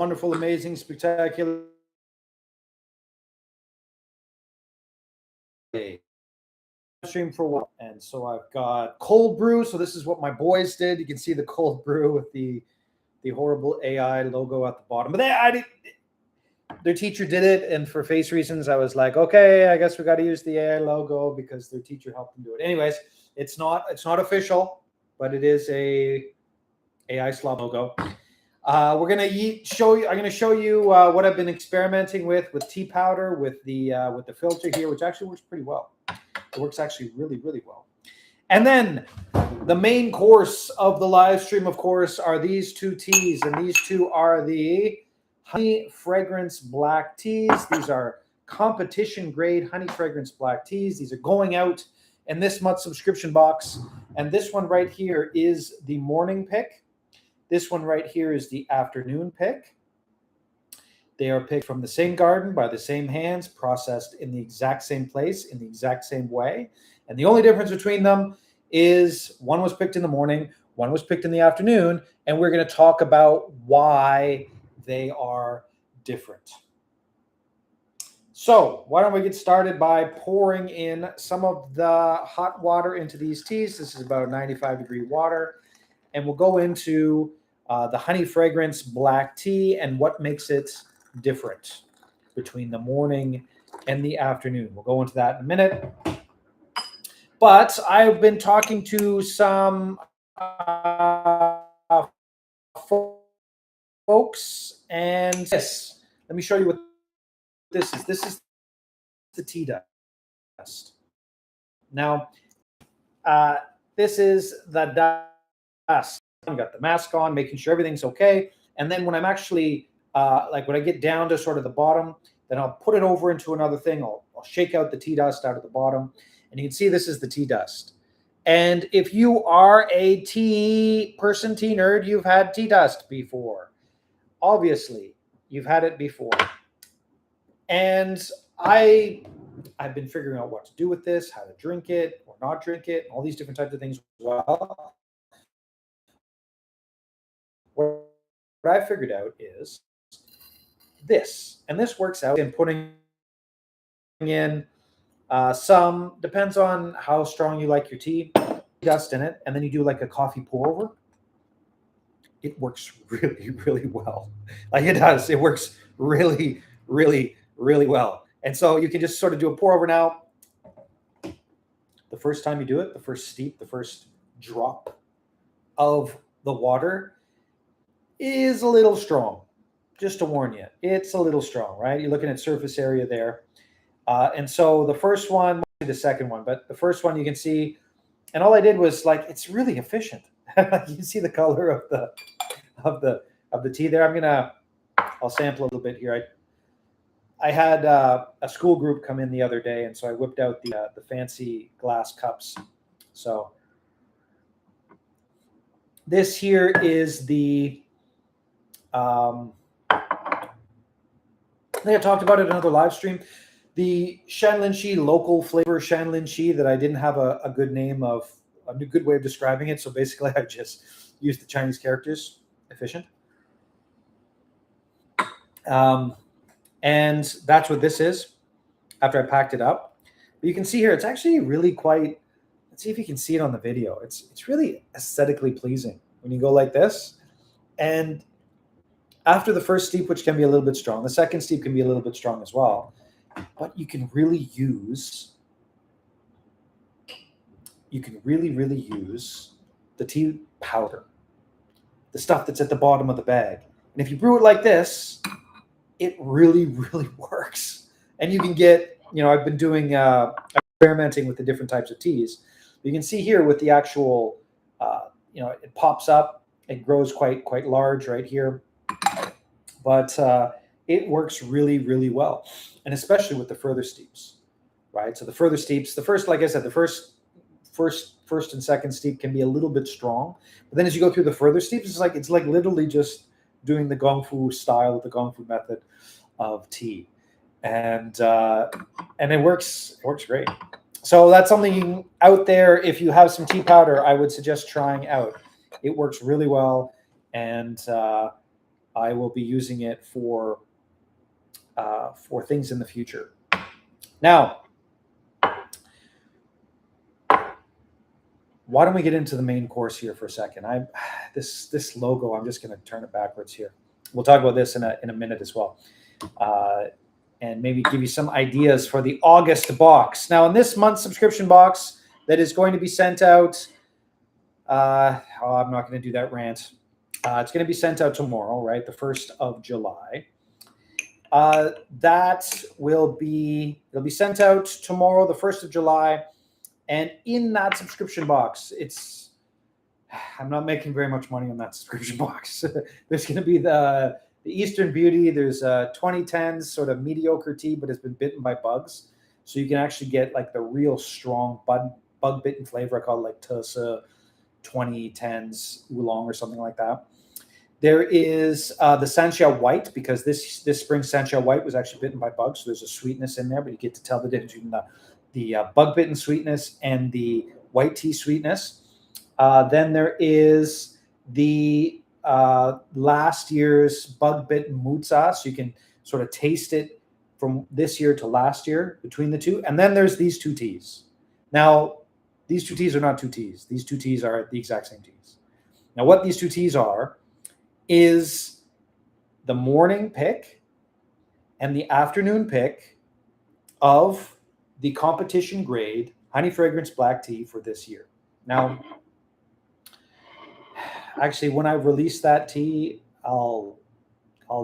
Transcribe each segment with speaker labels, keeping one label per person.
Speaker 1: wonderful, amazing, spectacular stream for a while. And so I've got cold brew. So this is what my boys did. You can see the cold brew with the horrible AI logo at the bottom. But their teacher did it, and for face reasons, I was like, okay, I guess we got to use the AI logo because their teacher helped them do it. Anyways, it's not official, but it is a AI slob logo. We're gonna show you. I'm gonna show you what I've been experimenting with tea powder, with the filter here, which actually works pretty well. It works actually really, really well. And then the main course of the live stream, of course, are these two teas, and these two are the honey fragrance black teas. These are competition grade honey fragrance black teas. These are going out in this month's subscription box. And this one right here is the morning pick. This one right here is the afternoon pick. They are picked from the same garden by the same hands, processed in the exact same place, in the exact same way. And the only difference between them is one was picked in the morning, one was picked in the afternoon, and we're going to talk about why they are different. So why don't we get started by pouring in some of the hot water into these teas. This is about 95-degree water. And we'll go into the honey fragrance black tea and what makes it different between the morning and the afternoon. We'll go into that in a minute. But I've been talking to some folks, and this, let me show you what this is. This is the tea dust. Now, this is the dust. I've got the mask on, making sure everything's okay. And then when I'm actually, when I get down to sort of the bottom, then I'll put it over into another thing. I'll shake out the tea dust out of the bottom. And you can see this is the tea dust. And if you are a tea nerd, you've had tea dust before. Obviously, you've had it before. And I've been figuring out what to do with this, how to drink it or not drink it, all these different types of things as well. What I figured out is this, and this works out in putting in some, depends on how strong you like your tea, dust in it, and then you do like a coffee pour over. It works really, really well. Like it does. It works really, really, really well. And so you can just sort of do a pour over now. The first time you do it, the first steep, the first drop of the water is a little strong. Just to warn you, it's a little strong, right? You're looking at surface area there. And so the first one, the second one, but the first one you can see, and all I did was like, it's really efficient. You can see the color of the tea there. I'll sample a little bit here. I had a school group come in the other day, and so I whipped out the fancy glass cups. So this here is the, I think I talked about it in another live stream. The Shanlinshi local flavor Shanlinshi that I didn't have a good name of, a good way of describing it. So basically, I just used the Chinese characters, efficient. And that's what this is after I packed it up. But you can see here, it's actually really quite, let's see if you can see it on the video. It's really aesthetically pleasing when you go like this. And after the first steep, which can be a little bit strong, the second steep can be a little bit strong as well. But you can really use, really use the tea powder, the stuff that's at the bottom of the bag. And if you brew it like this, it really, really works. And you can get, I've been doing, experimenting with the different types of teas. You can see here with the actual, it pops up, it grows quite large right here. But it works really, really well. And especially with the further steeps, right? So the further steeps, the first, like I said, the first and second steep can be a little bit strong. But then as you go through the further steeps, it's like literally just doing the Gong Fu style, the Gong Fu method of tea. And it works great. So that's something out there. If you have some tea powder, I would suggest trying out. It works really well. And I will be using it for things in the future. Now, why don't we get into the main course here for a second? This logo, I'm just going to turn it backwards here. We'll talk about this in a minute as well, and maybe give you some ideas for the August box. Now, in this month's subscription box that is going to be sent out, I'm not going to do that rant. It's going to be sent out tomorrow, right? The 1st of July. It'll be sent out tomorrow, the 1st of July. And in that subscription box, I'm not making very much money on that subscription box. There's going to be the Eastern Beauty. There's 2010s sort of mediocre tea, but it's been bitten by bugs. So you can actually get like the real strong bug bitten flavor. I call it like Tussa 2010s oolong or something like that. There is the Sanxia White, because this spring Sanxia White was actually bitten by bugs. So there's a sweetness in there, but you get to tell the difference between the bug-bitten sweetness and the white tea sweetness. Then there is the last year's bug-bitten Mutsa, so you can sort of taste it from this year to last year between the two. And then there's these two teas. Now, these two teas are not two teas. These two teas are the exact same teas. Now, what these two teas are is the morning pick and the afternoon pick of the competition grade honey fragrance black tea for this year. Now, actually, when I release that tea, I'll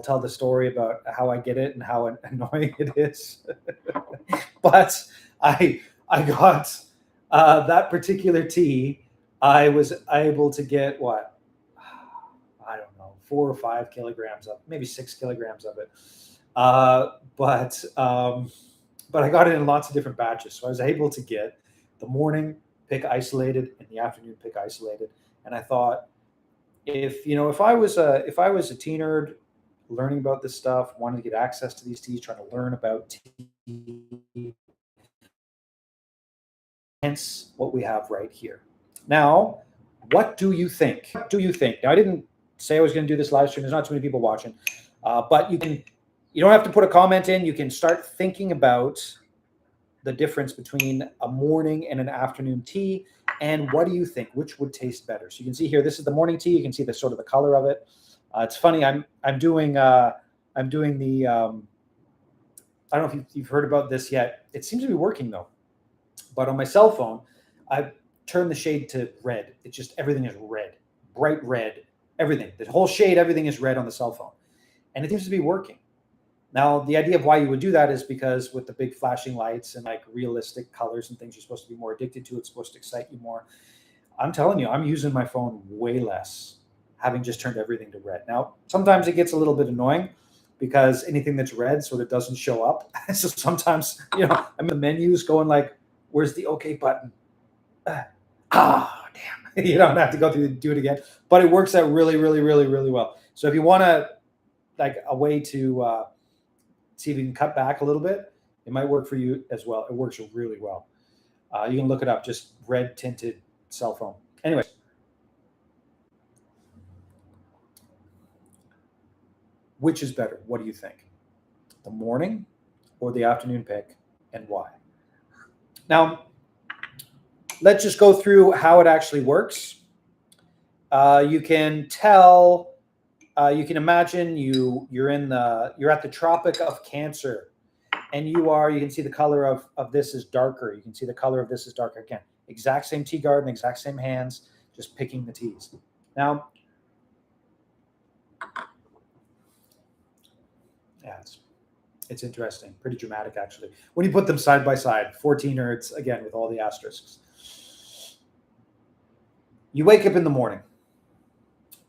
Speaker 1: tell the story about how I get it and how annoying it is. But I got that particular tea. I was able to get what? I don't know, 4 or 5 kilograms of, maybe 6 kilograms of it. But I got it in lots of different batches. So I was able to get the morning pick isolated and the afternoon pick isolated. And I thought, if I was a teen nerd learning about this stuff, wanting to get access to these teas, trying to learn about tea, hence what we have right here. Now, what do you think? What do you think? Now, I didn't say I was going to do this live stream. There's not too many people watching, but you don't have to put a comment in. You can start thinking about the difference between a morning and an afternoon tea, and what do you think? Which would taste better? So you can see here, this is the morning tea. You can see the sort of the color of it. It's funny. I'm doing the. I don't know if you've heard about this yet. It seems to be working though, but on my cell phone, I've turned the shade to red. It's just everything is red, bright red. Everything, the whole shade, everything is red on the cell phone, and it seems to be working. Now, the idea of why you would do that is because with the big flashing lights and like realistic colors and things, you're supposed to be more addicted to. It's supposed to excite you more. I'm telling you, I'm using my phone way less, having just turned everything to red. Now, sometimes it gets a little bit annoying because anything that's red sort of doesn't show up. So sometimes, I'm in the menus going like, where's the OK button? Damn. You don't have to go through do it again. But it works out really, really, really, really well. So if you want to, like a way to see if you can cut back a little bit, it might work for you as well. It works really well. You can look it up, just red tinted cell phone. Anyway. Which is better? What do you think? The morning or the afternoon pick, and why? Now, let's just go through how it actually works. You can tell, you can imagine you're at the Tropic of Cancer, and you can see the color of this is darker. You can see the color of this is darker. Again, exact same tea garden, exact same hands, just picking the teas. Now, yeah, it's interesting, pretty dramatic actually. When you put them side by side, 14 hertz, again, with all the asterisks. You wake up in the morning.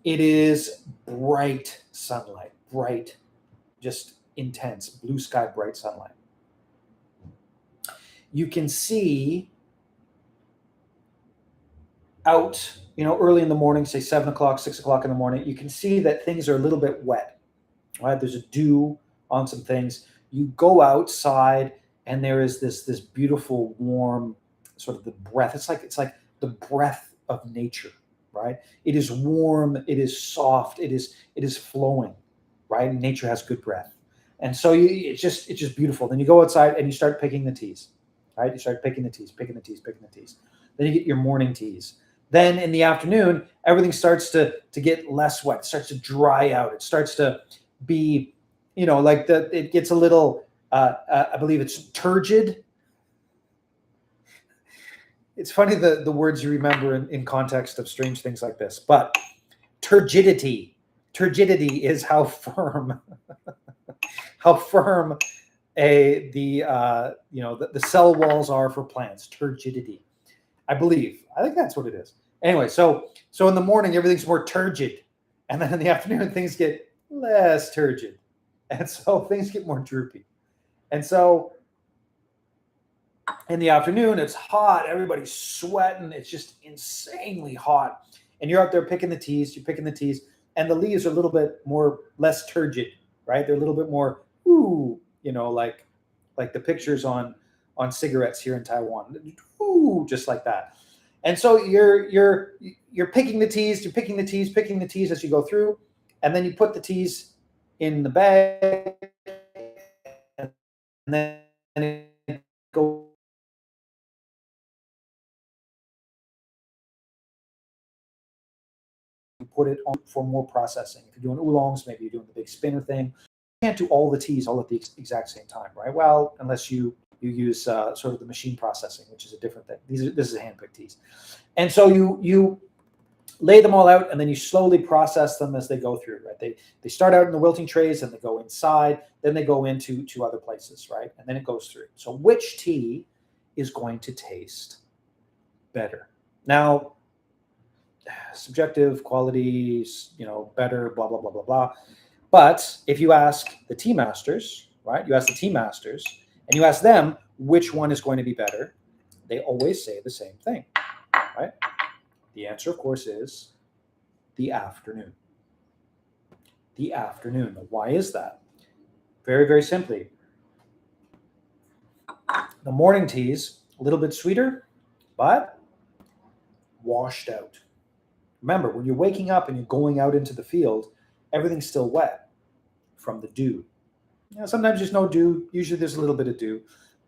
Speaker 1: It is bright sunlight, bright, just intense, blue sky, bright sunlight. You can see out, early in the morning, say 7 o'clock, 6 o'clock in the morning, you can see that things are a little bit wet, right? There's a dew on some things. You go outside and there is this beautiful, warm, sort of the breath. It's like the breath of nature, right? It is warm, it is soft, it is flowing. right? And nature has good breath. And so it's just beautiful. Then you go outside and you start picking the teas, right? You start picking the teas, picking the teas, picking the teas. Then you get your morning teas. Then in the afternoon, everything starts to get less wet. It starts to dry out. It starts to be, like it gets a little, I believe it's turgid. It's funny the words you remember in context of strange things like this. But turgidity is how firm the cell walls are for plants. Turgidity, I think that's what it is. Anyway, so in the morning everything's more turgid, and then in the afternoon things get less turgid, and so things get more droopy. And so in the afternoon it's hot, everybody's sweating, it's just insanely hot, and you're out there picking the teas, and the leaves are a little bit less turgid, right? They're a little bit more like the pictures on cigarettes here in Taiwan, just like that. And so you're picking the teas, picking the teas as you go through, and then you put the teas in the bag, and then it goes put it on for more processing. If you're doing oolongs, maybe you're doing the big spinner thing. You can't do all the teas all at the exact same time, right? Well, unless you use sort of the machine processing, which is a different thing. This is hand-picked teas. And so you lay them all out, and then you slowly process them as they go through, right? They start out in the wilting trays, and they go inside, then they go into other places, right? And then it goes through. So which tea is going to taste better? Now, subjective qualities, better, blah, blah, blah, blah, blah. But if you ask the tea masters, right? You ask the tea masters, and you ask them which one is going to be better, they always say the same thing, right? The answer, of course, is the afternoon. The afternoon. Now, why is that? Very, very simply. The morning teas, a little bit sweeter, but washed out. Remember, when you're waking up and you're going out into the field, everything's still wet from the dew. Sometimes there's no dew. Usually there's a little bit of dew.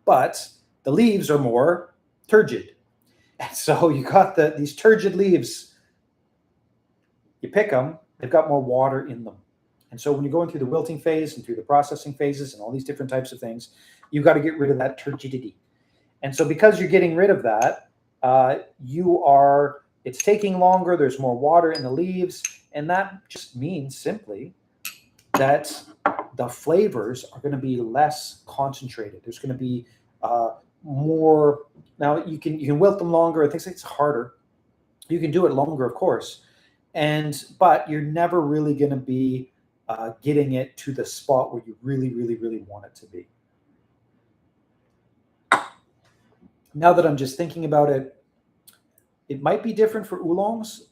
Speaker 1: But the leaves are more turgid. And so you got these turgid leaves. You pick them, they've got more water in them. And so when you're going through the wilting phase and through the processing phases and all these different types of things, you've got to get rid of that turgidity. And so because you're getting rid of that, it's taking longer, there's more water in the leaves, and that just means simply that the flavors are going to be less concentrated. There's going to be more. Now you can wilt them longer. I think it's harder. You can do it longer, of course, but you're never really going to be getting it to the spot where you really, really, really want it to be. Now that I'm just thinking about it, it might be different for oolongs,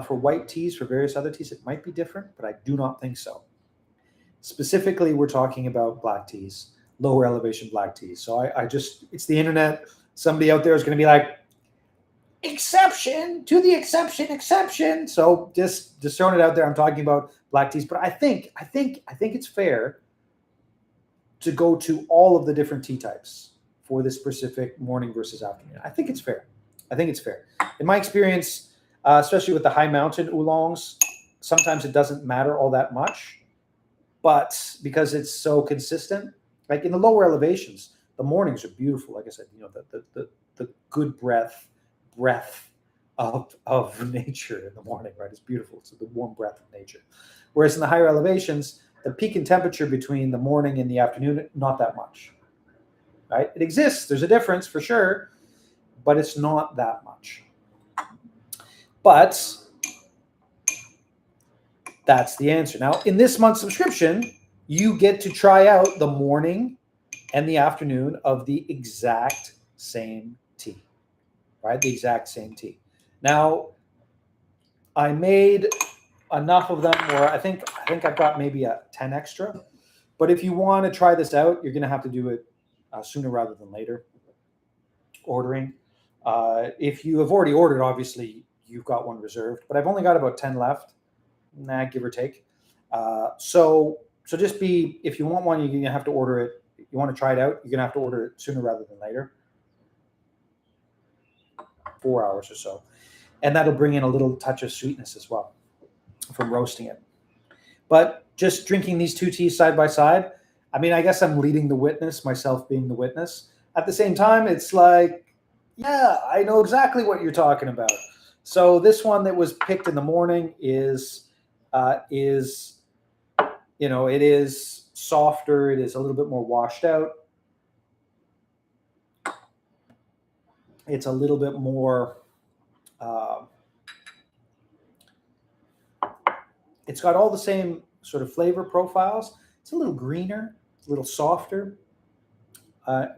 Speaker 1: for white teas, for various other teas. It might be different, but I do not think so. Specifically, we're talking about black teas, lower elevation black teas. So it's the internet. Somebody out there is going to be like, exception to the exception. So just throwing it out there. I'm talking about black teas, but I think it's fair to go to all of the different tea types for this specific morning versus afternoon. I think it's fair. In my experience, especially with the high mountain oolongs, sometimes it doesn't matter all that much, but because it's so consistent, like in the lower elevations, the mornings are beautiful. Like I said, the good breath of nature in the morning, right? It's beautiful. It's the warm breath of nature. Whereas in the higher elevations, the peak in temperature between the morning and the afternoon, not that much, right? It exists. There's a difference for sure, but it's not that much. But that's the answer. Now, in this month's subscription, you get to try out the morning and the afternoon of the exact same tea, right? The exact same tea. Now, I made enough of them where I think I've got maybe a 10 extra. But if you want to try this out, you're going to have to do it sooner rather than later. Ordering. If you have already ordered, obviously you've got one reserved, but I've only got about 10 left, give or take. So So just be, if you want one, you're going to have to order it. You want to try it out, you're going to have to order it sooner rather than later. 4 hours or so. And that'll bring in a little touch of sweetness as well from roasting it. But just drinking these two teas side by side, I mean, I guess I'm leading the witness, myself being the witness. At the same time, it's like, yeah, I know exactly what you're talking about. So this one that was picked in the morning is you know, it is softer. It is a little bit more washed out. It's a little bit more. It's got all the same sort of flavor profiles. It's a little greener, a little softer. To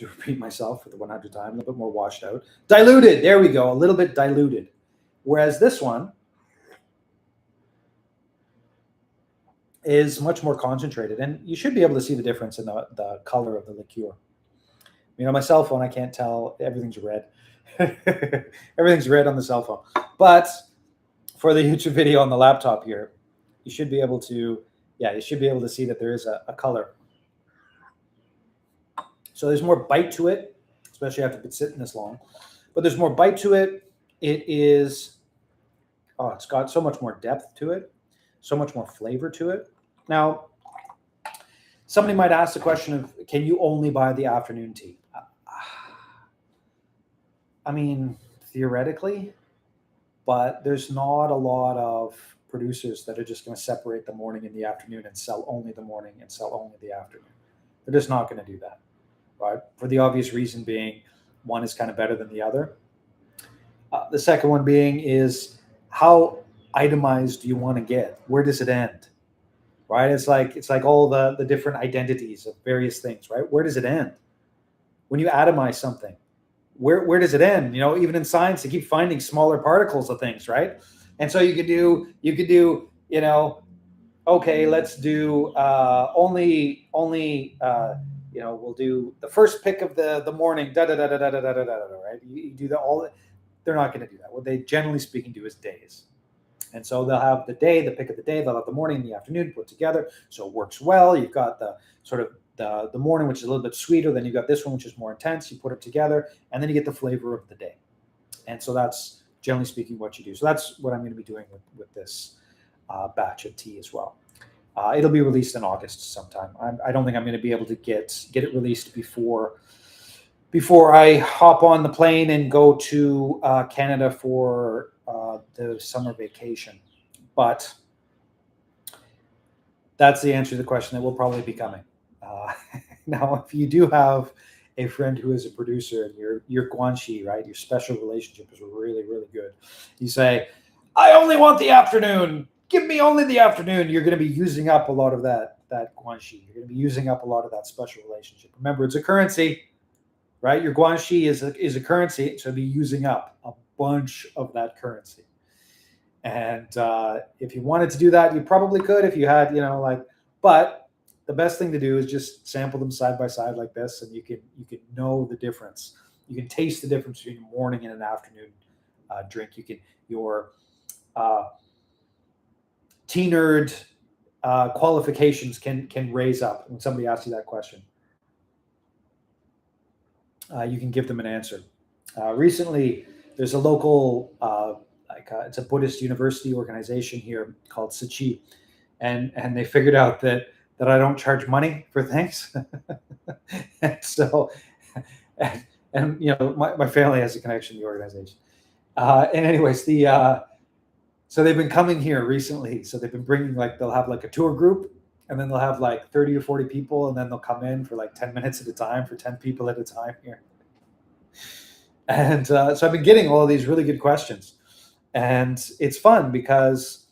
Speaker 1: repeat myself for the 100th time, a little bit more washed out. Diluted, there we go, a little bit diluted. Whereas this one is much more concentrated, and you should be able to see the difference in the color of the liqueur. You know, on my cell phone, I can't tell. Everything's red. Everything's red on the cell phone. But for the YouTube video on the laptop here, you should be able to, you should be able to see that there is a color. So there's more bite to it, especially after it's been sitting this long. But there's more bite to it. It is, it's got so much more depth to it, so much more flavor to it. Now, somebody might ask the question of, can you only buy the afternoon tea? I mean, theoretically, but there's not a lot of producers that are just going to separate the morning and the afternoon and sell only the morning and sell only the afternoon. They're just not going to do that, right? For the obvious reason being, one is kind of better than the other. The second one being is, how itemized do you want to get? Where does it end? Right? It's like all the different identities of various things, right? Where does it end? When you atomize something, where does it end? You know, even in science, they keep finding smaller particles of things, right? And so you could do, you know, okay, let's do only you know, we'll do the first pick of the morning, right? You do that all. They're not going to do that. What they generally speaking do is days. And so they'll have the day, the pick of the day, they'll have the morning and the afternoon put together. So it works well. You've got the sort of the morning, which is a little bit sweeter. Then you've got this one, which is more intense. You put it together, and then you get the flavor of the day. And so that's generally speaking what you do. So that's what I'm going to be doing with this batch of tea as well. It'll be released in August sometime. I don't think I'm going to be able to get it released before I hop on the plane and go to Canada for the summer vacation. But that's the answer to the question that will probably be coming. Now, if you do have a friend who is a producer and your guanxi, right, your special relationship is really, really good, you say, I only want the afternoon. Give me only the afternoon. You're going to be using up a lot of that guanxi. You're going to be using up a lot of that special relationship. Remember, it's a currency, right? Your guanxi is a currency, so be using up a bunch of that currency. And if you wanted to do that, you probably could if you had, you know, like, but the best thing to do is just sample them side by side like this, and you can know the difference. You can taste the difference between a morning and an afternoon drink. Your tea nerd qualifications can raise up when somebody asks you that question. You can give them an answer. Recently, there's a local, it's a Buddhist university organization here called Sichi, and they figured out that I don't charge money for things, and so, and you know, my family has a connection to the organization. And anyways, so they've been coming here recently. So they've been bringing, like, they'll have like a tour group, and then they'll have like 30 or 40 people, and then they'll come in for like 10 minutes at a time for 10 people at a time here. And so I've been getting all of these really good questions, and it's fun because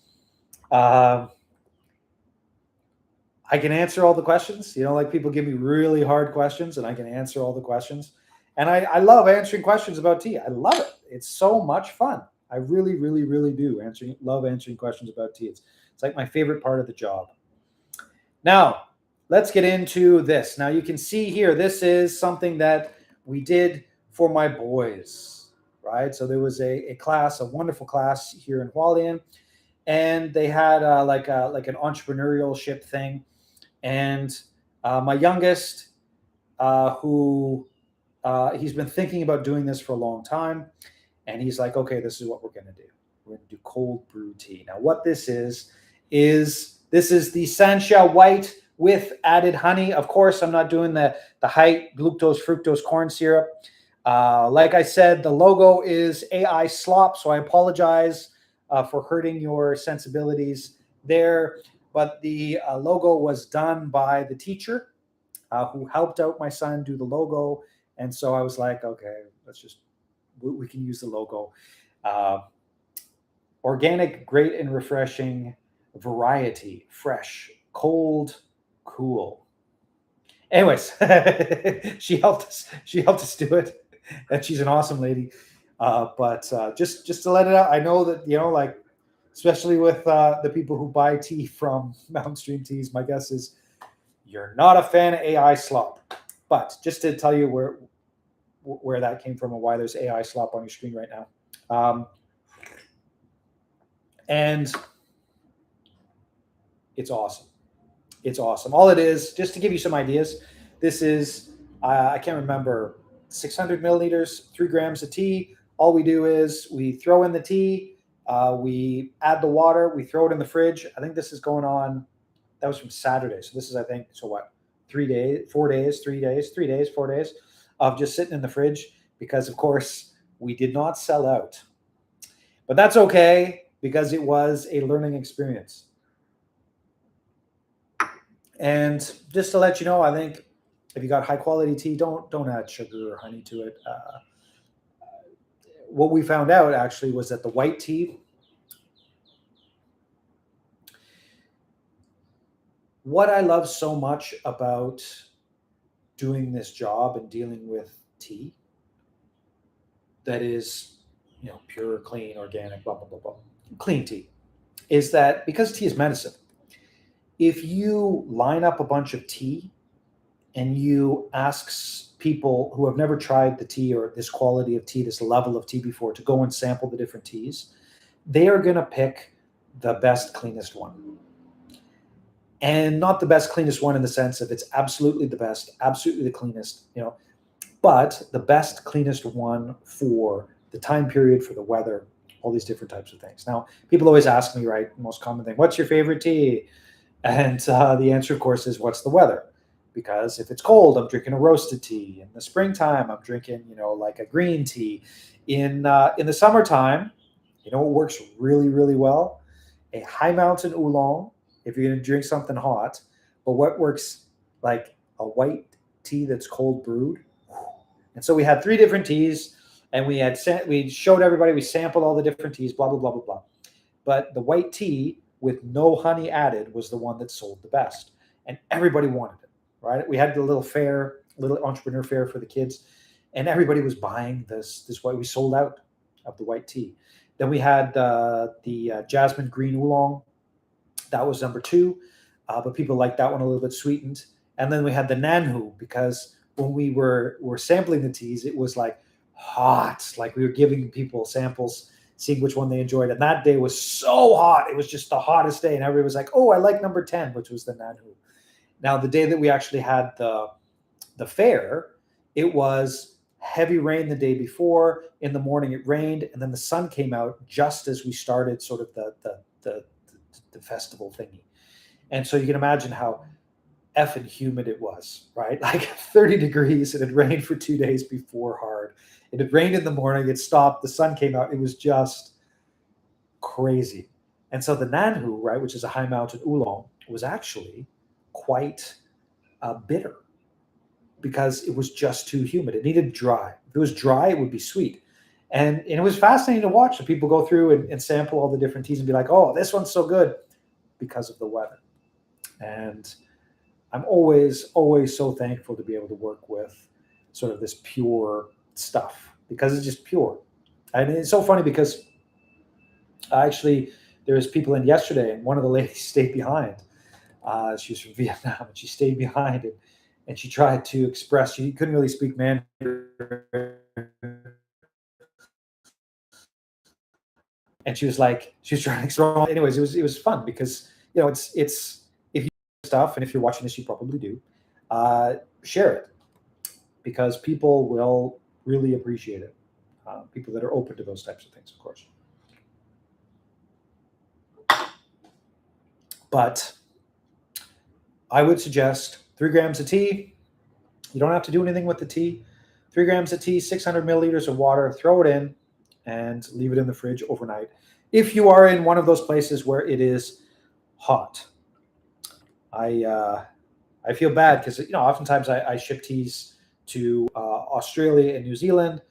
Speaker 1: I can answer all the questions. You know, like, people give me really hard questions, and I can answer all the questions. And I love answering questions about tea. I love it. It's so much fun. I really, really, really do love answering questions about tea. It's like my favorite part of the job. Now, let's get into this. Now, you can see here, this is something that we did for my boys, right? So there was a class, a wonderful class here in Hualien, and they had like an entrepreneurial ship thing. And my youngest, who he's been thinking about doing this for a long time, and he's like, okay, this is what we're going to do. We're going to do cold brew tea. Now, what this is this is the Sansha White with added honey. Of course, I'm not doing the high glucose fructose corn syrup. Like I said, the logo is AI slop, so I apologize for hurting your sensibilities there. But the logo was done by the teacher who helped out my son do the logo. And so I was like, okay, we can use the logo. Organic, great and refreshing, variety, fresh, cold, cool. Anyways, she helped us do it, and she's an awesome lady. But just to let it out, I know that, like, especially with the people who buy tea from Mountain Stream Teas, my guess is you're not a fan of AI slop. But just to tell you where that came from and why there's AI slop on your screen right now. And it's awesome. It's awesome. All it is, just to give you some ideas, this is, I can't remember, 600 milliliters, 3 grams of tea. All we do is we throw in the tea, we add the water, we throw it in the fridge. I think this is going on, that was from Saturday. So this is, I think, so what, 4 days of just sitting in the fridge, because of course we did not sell out. But that's okay, because it was a learning experience. And just to let you know, I think if you got high quality tea, don't add sugar or honey to it. What we found out actually was that the white tea, what I love so much about doing this job and dealing with tea that is, pure, clean, organic, blah, blah, blah, blah, clean tea, is that because tea is medicine, if you line up a bunch of tea and you ask people who have never tried the tea or this quality of tea, this level of tea before, to go and sample the different teas, they are going to pick the best, cleanest one. And not the best, cleanest one in the sense of it's absolutely the best, absolutely the cleanest, but the best, cleanest one for the time period, for the weather, all these different types of things. Now, people always ask me, right, the most common thing, what's your favorite tea? And the answer, of course, is what's the weather? Because if it's cold, I'm drinking a roasted tea. In the springtime, I'm drinking, like a green tea. In the summertime, what works really, really well? A high mountain oolong, if you're going to drink something hot. But what works like a white tea that's cold brewed? And so we had 3 different teas, and we showed everybody, we sampled all the different teas, blah, blah, blah, blah, blah. But the white tea with no honey added was the one that sold the best. And everybody wanted it, right? We had the little entrepreneur fair for the kids, and everybody was buying this white. We sold out of the white tea. Then we had the jasmine green oolong. That was number 2, but people liked that one a little bit sweetened. And then we had the Nanhu, because when we were sampling the teas, it was like hot, like we were giving people samples, seeing which one they enjoyed. And that day was so hot. It was just the hottest day. And everybody was like, oh, I like number 10, which was the Nanhu. Now, the day that we actually had the fair, it was heavy rain the day before. In the morning, it rained. And then the sun came out just as we started sort of the festival thingy. And so you can imagine how effing humid it was, right? Like 30 degrees. It had rained for 2 days before hard. It had rained in the morning. It stopped. The sun came out. It was just crazy. And so the Nanhu, right, which is a high mountain oolong, was actually quite bitter because it was just too humid. It needed dry. If it was dry, it would be sweet. And it was fascinating to watch. So people go through and sample all the different teas and be like, oh, this one's so good because of the weather. And I'm always, always so thankful to be able to work with sort of this pure stuff because it's just pure. And it's so funny because actually there was people in yesterday and one of the ladies stayed behind. She was from Vietnam and she stayed behind and she tried to express, she couldn't really speak Mandarin. and she was trying to explore. Anyways, it was fun because it's if you stuff, and if you're watching this, you probably do. Share it because people will really appreciate it. People that are open to those types of things, of course. But I would suggest 3 grams of tea. You don't have to do anything with the tea. 3 grams of tea, 600 milliliters of water, throw it in and leave it in the fridge overnight. If you are in one of those places where it is hot, I feel bad because oftentimes I ship teas to Australia and New Zealand,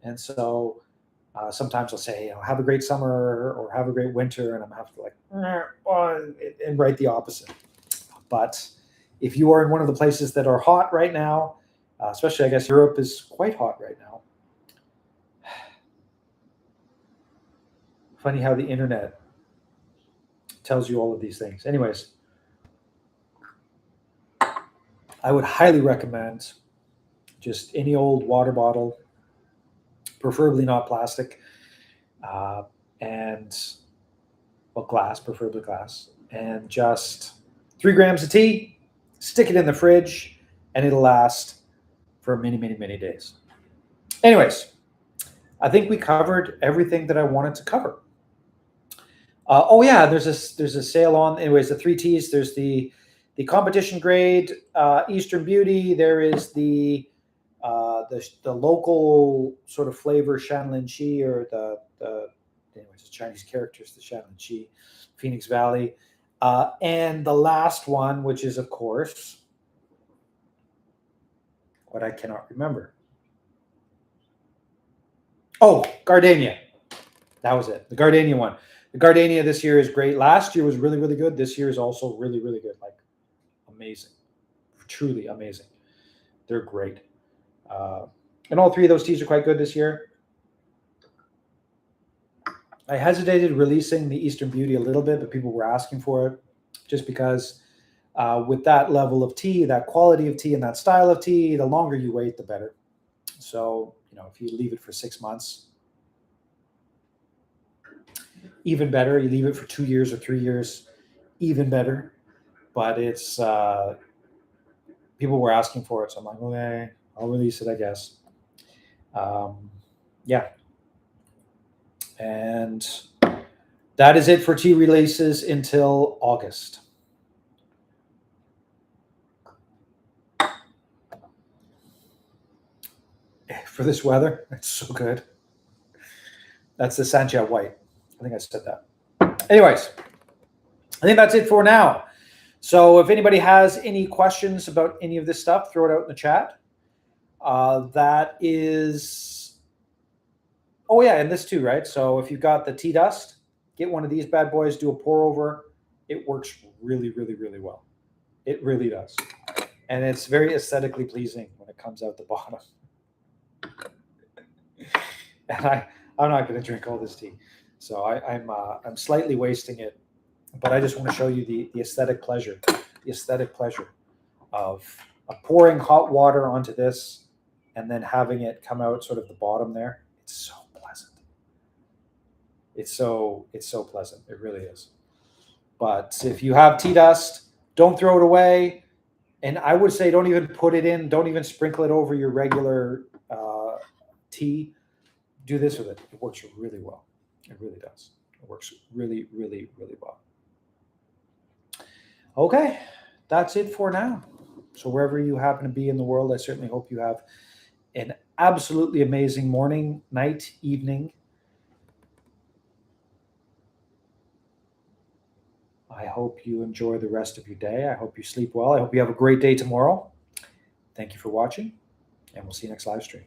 Speaker 1: and so sometimes I'll say, have a great summer or have a great winter, and I'm have to and write the opposite. But if you are in one of the places that are hot right now, especially I guess Europe is quite hot right now. Funny how the internet tells you all of these things. Anyways, I would highly recommend just any old water bottle, preferably not plastic, and glass, preferably glass, and just 3 grams of tea, stick it in the fridge, and it'll last for many, many, many days. Anyways, I think we covered everything that I wanted to cover. There's a sale on. Anyways, the 3 teas. There's the competition grade Eastern Beauty. There is the local sort of flavor Shanlin Chi, or the Chinese characters, the Shanlin Chi, Phoenix Valley, and the last one, which is of course what I cannot remember. Oh, Gardenia. That was it. The Gardenia one. The Gardenia this year is great. Last year was really, really good. This year is also really, really good. Like amazing, truly amazing. They're great. And all 3 of those teas are quite good this year. I hesitated releasing the Eastern Beauty a little bit, but people were asking for it just because with that level of tea, that quality of tea, and that style of tea, the longer you wait, the better. So, if you leave it for 6 months, even better. You leave it for 2 years or 3 years, even better. But it's people were asking for it, so I'm like, okay, I'll release it, I guess. Yeah. And that is it for tea releases until August. For this weather, it's so good. That's the Sancha White. I think I said that. Anyways, I think that's it for now. So if anybody has any questions about any of this stuff, throw it out in the chat. That is, and this too, right? So if you've got the tea dust, get one of these bad boys, do a pour over. It works really, really, really well. It really does. And it's very aesthetically pleasing when it comes out the bottom. And I'm not going to drink all this tea. So I'm slightly wasting it, but I just want to show you the aesthetic pleasure, of pouring hot water onto this and then having it come out sort of the bottom there. It's so pleasant. It's so pleasant. It really is. But if you have tea dust, don't throw it away. And I would say don't even put it in. Don't even sprinkle it over your regular tea. Do this with it. It works really well. It really does. It works really, really, really well. Okay, that's it for now. So wherever you happen to be in the world, I certainly hope you have an absolutely amazing morning, night, evening. I hope you enjoy the rest of your day. I hope you sleep well. I hope you have a great day tomorrow. Thank you for watching, and we'll see you next live stream.